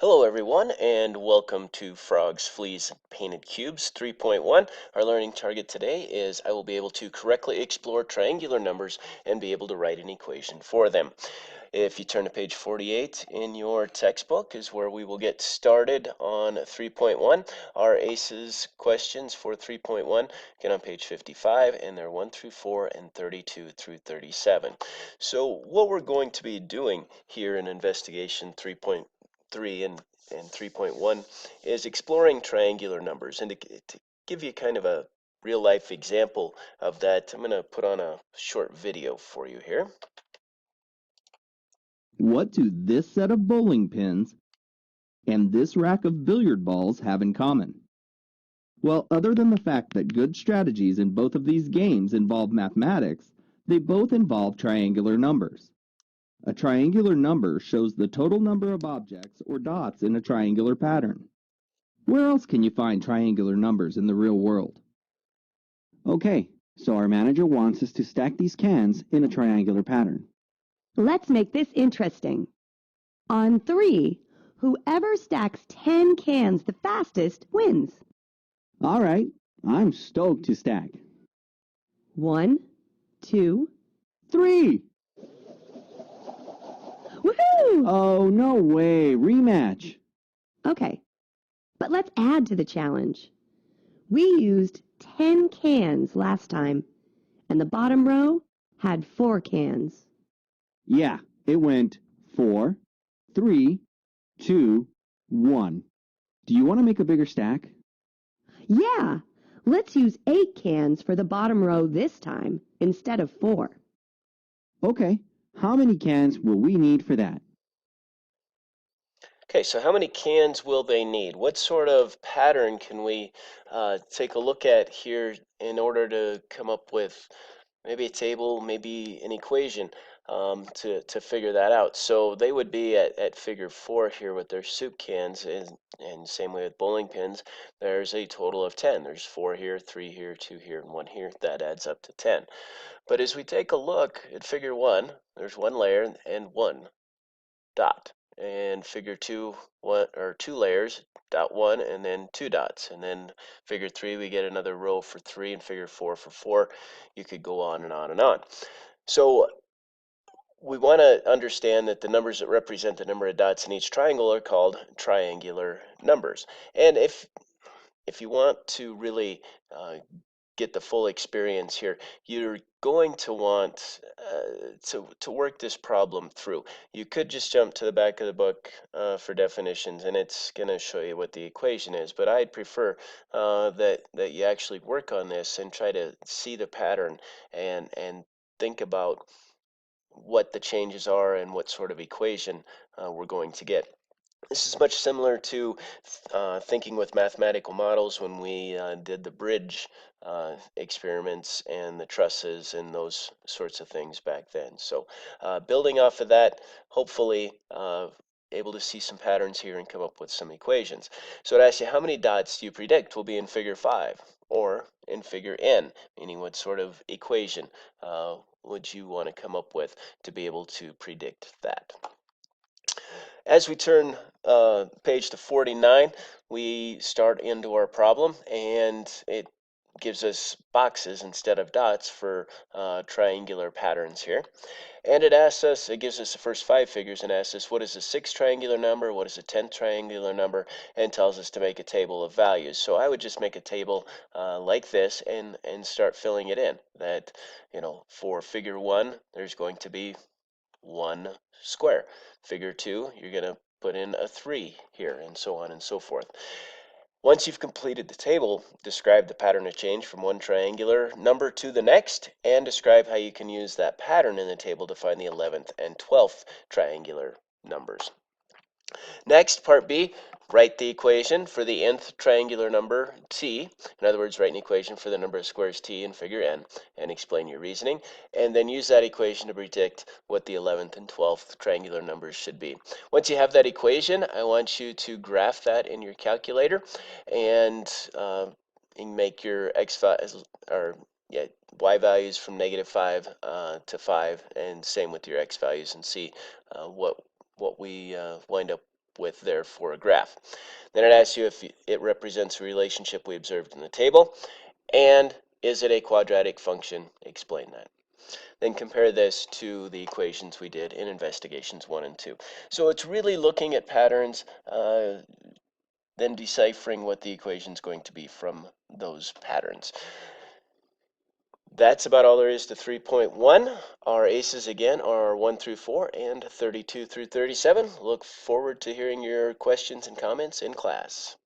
Hello everyone, and welcome to Frogs, Fleas, and Painted Cubes 3.1. Our learning target today is I will be able to correctly explore triangular numbers and be able to write an equation for them. If you turn to page 48 in your textbook is where we will get started on 3.1. Our ACES questions for 3.1 get on page 55, and they're 1 through 4 and 32 through 37. So what we're going to be doing here in Investigation 3.3 and 3.1 is exploring triangular numbers. And to give you kind of a real life example of that, I'm going to put on a short video for you here. What do this set of bowling pins and this rack of billiard balls have in common? Well, other than the fact that good strategies in both of these games involve mathematics, they both involve triangular numbers. A triangular number shows the total number of objects or dots in a triangular pattern. Where else can you find triangular numbers in the real world? Okay, so our manager wants us to stack these cans in a triangular pattern. Let's make this interesting. On 3, whoever stacks 10 cans the fastest wins. All right, I'm stoked to stack. 1, 2, 3! woohoo! Oh, no way, rematch. Okay, but let's add to the challenge. We used 10 cans last time, and the bottom row had 4 cans. Yeah, it went 4, 3, 2, 1. Do you want to make a bigger stack? Yeah, let's use 8 cans for the bottom row this time instead of 4. Okay, how many cans will we need for that? Okay, so how many cans will they need? What sort of pattern can we take a look at here in order to come up with maybe a table, maybe an equation to figure that out? So they would be at figure 4 here with their soup cans, and same way with bowling pins. There's a total of 10. There's 4 here, 3 here, 2 here, and 1 here. That adds up to 10. But as we take a look at figure 1, there's 1 layer and 1 dot. And figure 2, 2 layers, dot 1, and then 2 dots. And then figure 3, we get another row for 3, and figure 4 for 4. You could go on and on and on. So we want to understand that the numbers that represent the number of dots in each triangle are called triangular numbers. And if you want to really get the full experience here, you're going to want to work this problem through. You could just jump to the back of the book for definitions, and it's going to show you what the equation is. But I'd prefer that you actually work on this and try to see the pattern and think about what the changes are and what sort of equation we're going to get. This is much similar to thinking with mathematical models when we did the bridge experiments and the trusses and those sorts of things back then. So building off of that, hopefully able to see some patterns here and come up with some equations. So it asks you, how many dots do you predict will be in figure 5 or in figure N, meaning what sort of equation would you want to come up with to be able to predict that? As we turn page to 49, we start into our problem, and it gives us boxes instead of dots for triangular patterns here. And it gives us the first 5 figures and asks us what is the 6th triangular number, what is the 10th triangular number, and tells us to make a table of values. So I would just make a table like this and start filling it in. That, for figure 1, there's going to be 1 square. Figure 2, you're going to put in a 3 here, and so on and so forth. Once you've completed the table, describe the pattern of change from one triangular number to the next, and describe how you can use that pattern in the table to find the 11th and 12th triangular numbers. Next, part B, write the equation for the nth triangular number t. In other words, write an equation for the number of squares t in figure n, and explain your reasoning. And then use that equation to predict what the 11th and 12th triangular numbers should be. Once you have that equation, I want you to graph that in your calculator and make your y values from -5 to 5, and same with your x values, and see what we wind up with there for a graph. Then it asks you if it represents a relationship we observed in the table, and is it a quadratic function? Explain that. Then compare this to the equations we did in investigations 1 and 2. So it's really looking at patterns, then deciphering what the equation is going to be from those patterns. That's about all there is to 3.1. Our ACEs again are 1 through 4 and 32 through 37. Look forward to hearing your questions and comments in class.